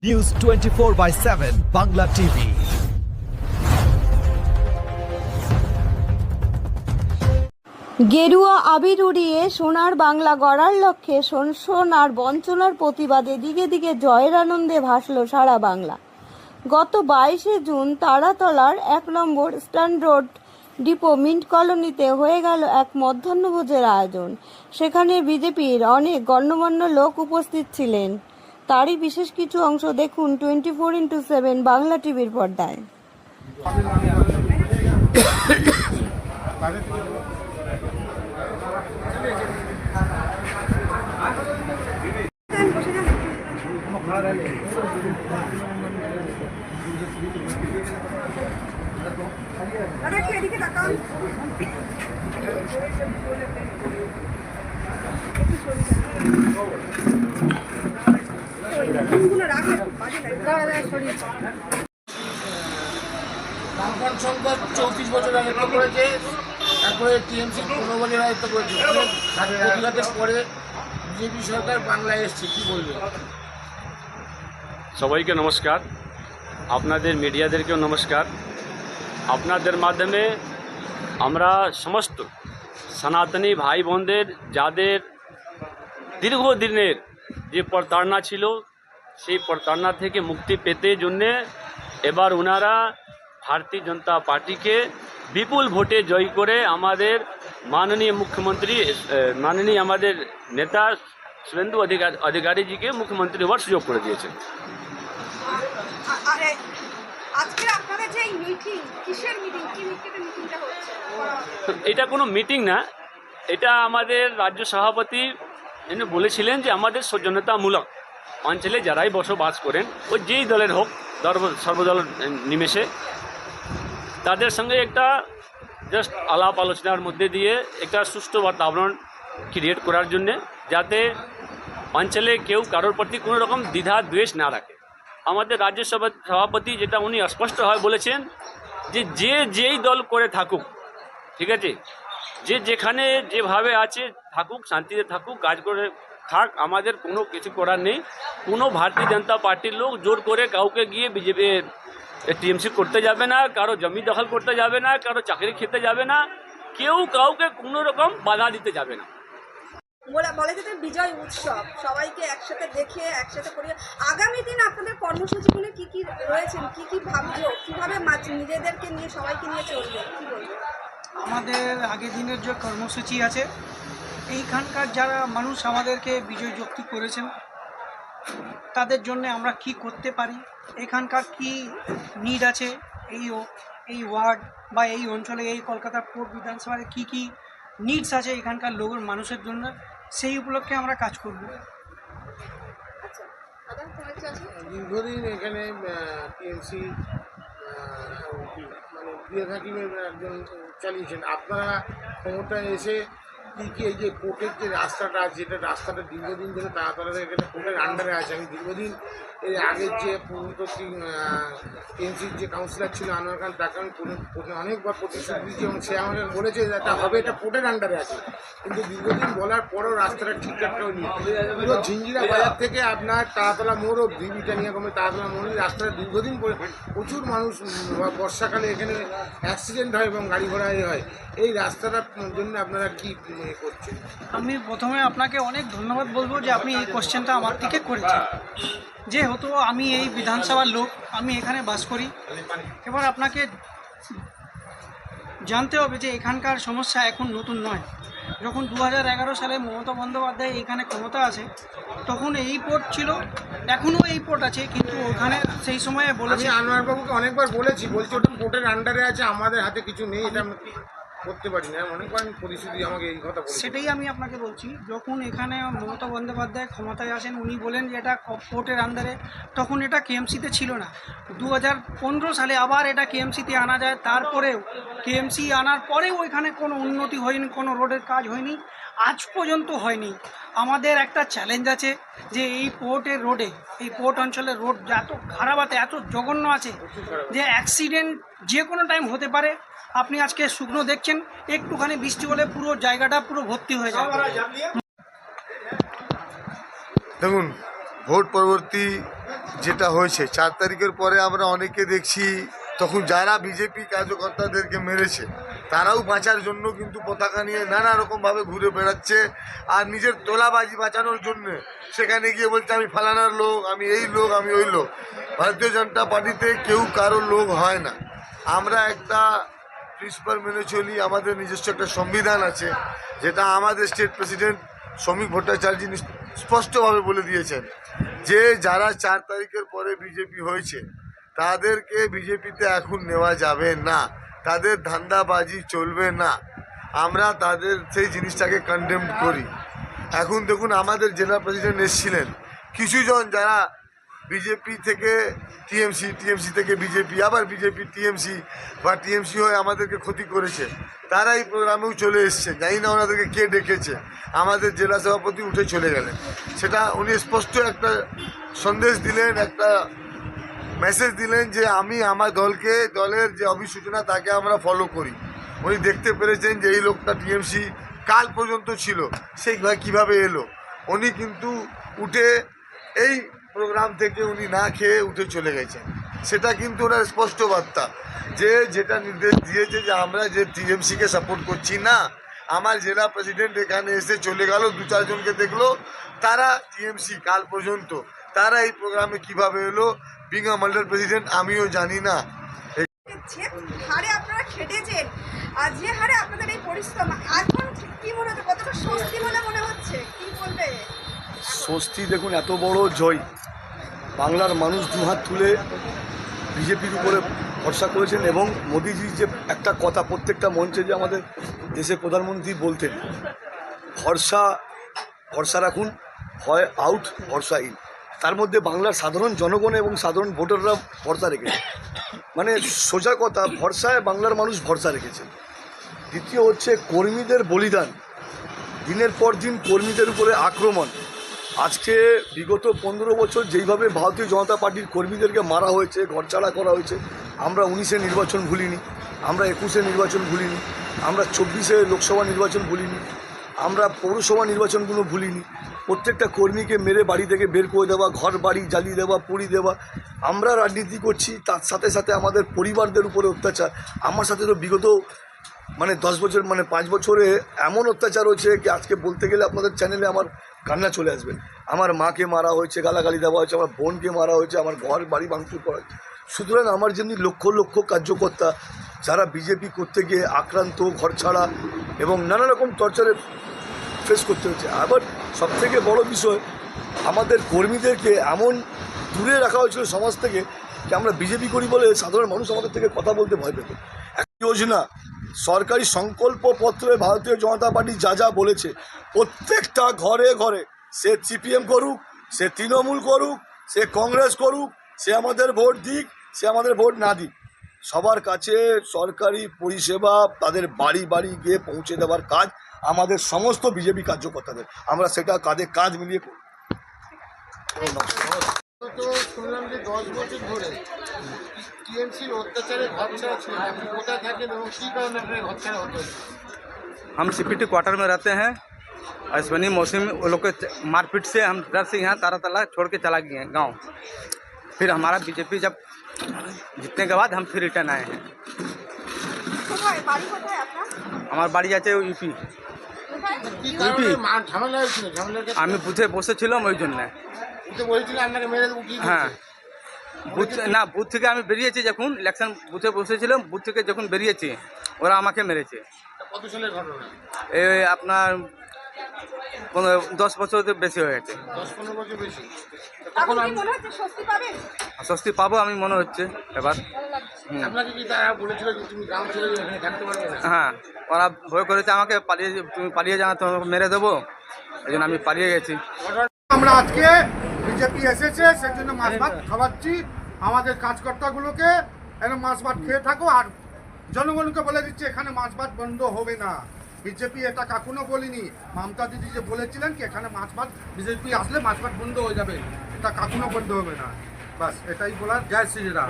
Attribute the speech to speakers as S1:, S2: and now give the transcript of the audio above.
S1: News 24/7 Bangla TV.
S2: গেরুয়া আবির উড়িয়ে সোনার বাংলা গড়ার লক্ষ্যে শোষণ আর বঞ্চনার প্রতিবাদে দিকে দিকে জয়ের আনন্দে ভাসল সারা বাংলা। গত 22শে জুন তারাতলার 1 নম্বর স্ট্যান্ড রোড ডিপো মিন্ট কলোনিতে হয়ে গেল এক মধ্যাহ্নভোজের আয়োজন। সেখানে বিজেপির অনেক গণ্যমান্য লোক উপস্থিত ছিলেন। তারই বিশেষ কিছু অংশ দেখুন 24x7 বাংলা টিভির পর্দায়।
S3: বামফ্রন্ট সংসদ 34 বছর রাজত্ব করেছে, তারপরে টিএমসি 15 বছর রাজত্ব করেছে। প্রতিবাদের পরে বিজেপি সরকার বাংলায় এসছে, কি বলবে?
S4: সবাইকে নমস্কার, আপনাদের মিডিয়াদেরকেও নমস্কার। আপনাদের মাধ্যমে আমরা সমস্ত সনাতনী ভাই বোনদের যাদের দীর্ঘদিনের যে প্রতারণা ছিল, সেই প্রতারণা থেকে মুক্তি পেতে জন্যে এবার ওনারা ভারতীয় জনতা পার্টিকে বিপুল ভোটে জয় করে আমাদের মাননীয় মুখ্যমন্ত্রী মাননীয় আমাদের নেতা শুভেন্দু অধিকারীজিকে মুখ্যমন্ত্রী হওয়ার সুযোগ করে দিয়েছেন। এটা কোনো মিটিং না, এটা আমাদের রাজ্য সভাপতি তিনি বলেছিলেন যে আমাদের সৌজন্যতামূলক অঞ্চলে যারাই বসবাস করেন, ওই যেই দলের হোক, সর্বদল নিমেষে তাদের সঙ্গে একটা জাস্ট আলাপ আলোচনার মধ্যে দিয়ে একটা সুষ্ঠু বাতাবরণ ক্রিয়েট করার জন্যে, যাতে অঞ্চলে কেউ কারোর প্রতি কোনো রকম দ্বিধা দ্বেষ না রাখে। আমাদের রাজ্য সভাপতি যেটা উনি স্পষ্টভাবে বলেছেন যে যেই দল করে থাকুক, ঠিক আছে, যে যেখানে যেভাবে আছে থাকুক, শান্তিতে থাকুক, কাজ করে থাক, আমাদের কোনো কিছু করার নেই। কোনো ভারতীয় জনতা পার্টির লোক জোর করে কাউকে গিয়ে বিজেপি টিএমসি করতে যাবে না, কারো জমি দখল করতে যাবে না, কারো চাকরি খেতে যাবে না, কেউ কাউকে কোনো রকম বাধা দিতে যাবে না।
S5: বলে যেতে বিজয় উৎসব, সবাইকে একসাথে দেখে একসাথে করিয়ে আগামী দিন আপনাদের কর্মসূচিগুলো কি কি রয়েছেন, কি কি ভাবছো, কিভাবে নিজেদেরকে নিয়ে সবাইকে নিয়ে চলবে, কি বলবো?
S6: আমাদের আগের দিনের যে কর্মসূচি আছে, এইখানকার যারা মানুষ আমাদেরকে বিজয় যুক্তি করেছেন, তাদের জন্য আমরা কি করতে পারি, এখানকার কি নিড আছে, এই ওয়ার্ড বা এই অঞ্চলে, এই কলকাতা পূর্ব বিধানসভায় কি কি নিডস আছে এখানকার লোকের মানুষের জন্য, সেই উপলক্ষে আমরা কাজ করব।
S3: দীর্ঘদিন এখানে টিএমসি মানে প্রিয় থাকিমের একজন চালিয়েছেন, আপনারা ক্ষমতায় এসে কী কী এই যে কোর্টের যে রাস্তাটা আছে, যেটা রাস্তাটা দীর্ঘদিন ধরে তাড়াতাড়ি এখানে কোর্টের আন্ডারে আছে। আমি দীর্ঘদিন এই আগের যে পূর্ববর্তী টিএমসির যে কাউন্সিলর ছিল আনোয়ার খান, তাকে আমি অনেকবার প্রতিশ্রুতি দিয়েছি এবং সে আমাকে বলেছে যে এটা হবে, এটা কোর্টের আন্ডারে আছে, কিন্তু দীর্ঘদিন বলার পরেও রাস্তাটা ঠিকঠাক হয়নি। পুরো ঝিঞ্জিরা বাজার থেকে আপনার তারাতলা মোড় অব্দি, ব্রিটানিয়া কমে তারাতলা মোড়ে রাস্তাটা দীর্ঘদিন প্রচুর মানুষ বর্ষাকালে এখানে অ্যাক্সিডেন্ট হয় এবং গাড়ি ঘোড়া হয়। এই রাস্তাটার জন্য আপনারা কী করছেন?
S6: আমি প্রথমে আপনাকে অনেক ধন্যবাদ বলবো যে আপনি এই কোশ্চেনটা আমার থেকে করেছেন। যেহেতু আমি এই বিধানসভার লোক, আমি এখানে বাস করি, এবার আপনাকে জানতে হবে যে এখানকার সমস্যা এখন নতুন নয়। যখন 2011 সালে মমতা বন্দ্যোপাধ্যায় এখানে ক্ষমতা আছে, তখন এই পোর্ট ছিল, এখনও এই পোর্ট আছে, কিন্তু ওখানে সেই সময়ে বলেছি,
S3: আনোয়ারবাবুকে অনেকবার বলছি ওটা কোর্টের আন্ডারে আছে, আমাদের হাতে কিছু নেই, এটা আমি করতে পারি না। অনেকবার পরিস্থিতি আমাকে এই কথা বলে,
S6: সেটাই আমি আপনাকে বলছি। যখন এখানে মমতা বন্দ্যোপাধ্যায় ক্ষমতায় আসেন, উনি বলেন যে এটা কোর্টের আন্ডারে, তখন এটা কেএমসিতে ছিল না। 2015 সালে আবার এটা কেএমসিতে আনা যায়, তারপরেও কেএমসি আনার পরেও ওইখানে কোনো উন্নতি হয়নি, কোনো রোডের কাজ হয়নি, আজ পর্যন্ত হয়নি। আমাদের একটা চ্যালেঞ্জ আছে যে এই পোর্টের রোডে, এই পোর্ট অঞ্চলের রোড এত খারাপ আছে, এত জঘন্য আছে যে অ্যাক্সিডেন্ট যে কোনো টাইম হতে পারে। আপনি আজকে শুকনো দেখছেন, একটুখানি বৃষ্টি হলে পুরো জায়গাটা পুরো ভর্তি হয়ে যাবে।
S7: দেখুন, ভোট পরবর্তী যেটা হয়েছে 4 তারিখের পরে আমরা অনেকে দেখছি, তখন যারা বিজেপি কার্যকর্তাদেরকে মেরেছে তারাও বাঁচার জন্য কিন্তু পতাকা নিয়ে নানা রকমভাবে ঘুরে বেড়াচ্ছে, আর নিজের তোলাবাজি বাঁচানোর জন্য সেখানে গিয়ে বলছে আমি ফালানার লোক, আমি এই লোক, আমি ওই লোক। ভারতীয় জনতা পার্টিতে কেউ কারোর লোক হয় না। আমরা একটা প্রিন্সিপাল মেনে চলি, আমাদের নিজস্ব একটা সংবিধান আছে, যেটা আমাদের স্টেট প্রেসিডেন্ট শ্রমিক ভট্টাচার্য স্পষ্টভাবে বলে দিয়েছেন যে যারা 4 তারিখের পরে বিজেপি হয়েছে তাদেরকে বিজেপিতে এখন নেওয়া যাবে না, তাদের ধান্দাবাজি চলবে না। আমরা তাদের সেই জিনিসটাকে কন্ডেম করি। এখন দেখুন আমাদের জেলা প্রেসিডেন্ট এসেছিলেন, কিছুজন যারা বিজেপি থেকে টিএমসি, টিএমসি থেকে বিজেপি, আবার বিজেপি টিএমসি বা টিএমসি হয়ে আমাদেরকে ক্ষতি করেছে, তারা এই প্রোগ্রামেও চলে এসছে। জানি না ওনাদেরকে কে ডেকেছে, আমাদের জেলা সভাপতি উঠে চলে গেলেন। সেটা উনি স্পষ্ট একটা সন্দেশ দিলেন, একটা মেসেজ দিলেন যে আমি আমার দলের যে অভিসূচনা তাকে আমরা ফলো করি। উনি দেখতে পেরেছেন যে এই লোকটা টিএমসি কাল পর্যন্ত ছিল, সেই কীভাবে এলো। উনি কিন্তু উঠে এই প্রোগ্রাম থেকে উনি না খেয়ে উঠে চলে গেছেন। সেটা কিন্তু ওনার স্পষ্ট বার্তা যে যেটা নির্দেশ দিয়েছে যে আমরা যে টিএমসিকে সাপোর্ট করছি না। আমার জেলা প্রেসিডেন্ট এখানে এসে চলে গেল, 2-4 জনকে দেখলো, তারা টিএমসি কাল পর্যন্ত, তারা এই প্রোগ্রামে কিভাবে এলো বিং আ মাল্টাল প্রেসিডেন্ট আমিও জানি না।
S5: যে হারে আপনারা খেটেছেন আর যে হারে আপনাদের এই পরিশ্রম, এখন কি মনে হচ্ছে, কতটা স্বস্তি মনে হচ্ছে, কি বলবে?
S8: স্বস্তি দেখুন, এত বড় জয়, বাংলার মানুষ দুহাত তুলে বিজেপির উপরে ভরসা করেছেন। এবং মোদিজি যে একটা কথা প্রত্যেকটা মঞ্চে যে আমাদের দেশের প্রধানমন্ত্রী বলতেন, ভরসা রাখুন, হয় আউট ভরসা ইন। তার মধ্যে বাংলার সাধারণ জনগণ এবং সাধারণ ভোটাররা ভরসা রেখেছে। মানে সোজা কথা, ভরসায় বাংলার মানুষ ভরসা রেখেছে। দ্বিতীয় হচ্ছে কর্মীদের বলিদান, দিনের পর দিন কর্মীদের উপরে আক্রমণ। আজকে বিগত 15 বছর যেইভাবে ভারতীয় জনতা পার্টির কর্মীদেরকে মারা হয়েছে, ঘরছাড়া করা হয়েছে, আমরা 19-এ নির্বাচন ভুলিনি, আমরা 21-এ নির্বাচন ভুলিনি, আমরা 24-এ লোকসভা নির্বাচন ভুলিনি, আমরা পৌরসভা নির্বাচনগুলো ভুলিনি। প্রত্যেকটা কর্মীকে মেরে বাড়ি থেকে বের করে দেওয়া, ঘর বাড়ি জ্বালিয়ে দেওয়া, পুড়িয়ে দেওয়া। আমরা রাজনীতি করছি, তার সাথে সাথে আমাদের পরিবারদের উপরে অত্যাচার। আমার সাথে তো বিগত 10 বছর 5 বছরে এমন অত্যাচার হয়েছে কি আজকে বলতে গেলে আপনাদের চ্যানেলে আমার কান্না চলে আসবে। আমার মাকে মারা হয়েছে, গালাগালি দেওয়া হয়েছে, আমার বোনকে মারা হয়েছে, আমার ঘর বাড়ি ভাঙচুর করা হয়েছে। সুতরাং আমার যেমনি লক্ষ লক্ষ কার্যকর্তা যারা বিজেপি করতে গিয়ে আক্রান্ত, ঘর ছাড়া এবং নানা রকম টর্চারে ফেস করতে হচ্ছে। আবার সবথেকে বড় বিষয়, আমাদের কর্মীদেরকে এমন দূরে রাখা হয়েছিল সমাজ থেকে যে আমরা বিজেপি করি বলে সাধারণ মানুষ আমাদের থেকে কথা বলতে ভয় পেত। একটা যোজনা, সরকারি সংকল্পপত্রে ভারতীয় জনতা পার্টি যা যা বলেছে, প্রত্যেকটা ঘরে ঘরে, সে সিপিএম করুক, সে তৃণমূল করুক, সে কংগ্রেস করুক, সে আমাদের ভোট দিক, সে আমাদের ভোট না দিক, সবার কাছে সরকারি পরিষেবা তাদের বাড়ি বাড়ি গিয়ে পৌঁছে দেওয়ার কাজ আমাদের সমস্ত বিজেপি কার্যকর্তাদের। আমরা সেটা কাঁধে কাঁধ মিলিয়ে করি।
S3: তো শুনলাম যে 10 বছর ধরে টিএমসির অত্যাচারে ঘর ছাড়া ছিলেন, আপনি কোথায় থাকেন এবং কী কারণে আপনার ঘর ছাড়া হতে হলো?
S9: हम सीपीटी क्वार्टर में रहते हैं और इस बनी मौसम वो लोग के मारपीट से हम डर से यहाँ तारा छोड़ के चला गए हैं गांव। फिर हमारा बीजेपी जब जीतने के बाद हम फिर रिटर्न आए हैं।
S5: কোথায় বাড়ি, কোথায় আপনার?
S9: আমার বাড়ি আছে ইউপি।
S3: কী কারণে ঝামেলা হয়েছিল? ঝামেলাটা
S9: আমি বুথে বসেছিলাম ওই জন্যে।
S3: উঠে বলেছিল আপনাকে মেরে দেবো, কি
S9: হ্যাঁ, বুথ থেকে আমি বেরিয়েছি, যখন ইলেকশন বুথে বসেছিলাম, বুথ থেকে যখন বেরিয়েছি ওরা আমাকে মেরেছে।
S3: কত সালের ঘটনা?
S9: এই আপনার 10 বছর বেশি হয়ে গেছে।
S3: 10-15 বছর বেশি।
S5: এখন কি মনে হচ্ছে স্বস্তি পাবেন?
S9: স্বস্তি পাবো আমি মনে হচ্ছে এবার।
S3: আপনাকে কি তারা বলেছিল যে তুমি গ্রাম ছেড়ে এখানে থাকতে পারবে না?
S9: হ্যাঁ, ওরা ভয় করেছে আমাকে, তুমি পালিয়ে যাও, তোমাকে মেরে দেবো, এই জন্য আমি পালিয়ে গেছি।
S10: আমরা আজকে বিজেপি এসেছে সেজন্য মাছ ভাত খাওয়াচ্ছি আমাদের কাজকর্তাগুলোকে। এরকম মাছ ভাত খেয়ে থাকো। আর জনগণকে বলে দিচ্ছি এখানে মাছ ভাত বন্ধ হবে না। বিজেপি এটা কখনো বলিনি। মমতা দিদি যে বলেছিলেন কি এখানে মাছ ভাত বিজেপি আসলে মাছ ভাত বন্ধ হয়ে যাবে, এটা কখনো বন্ধ হবে না। বাস এটাই বলার। জয় শ্রীরাম।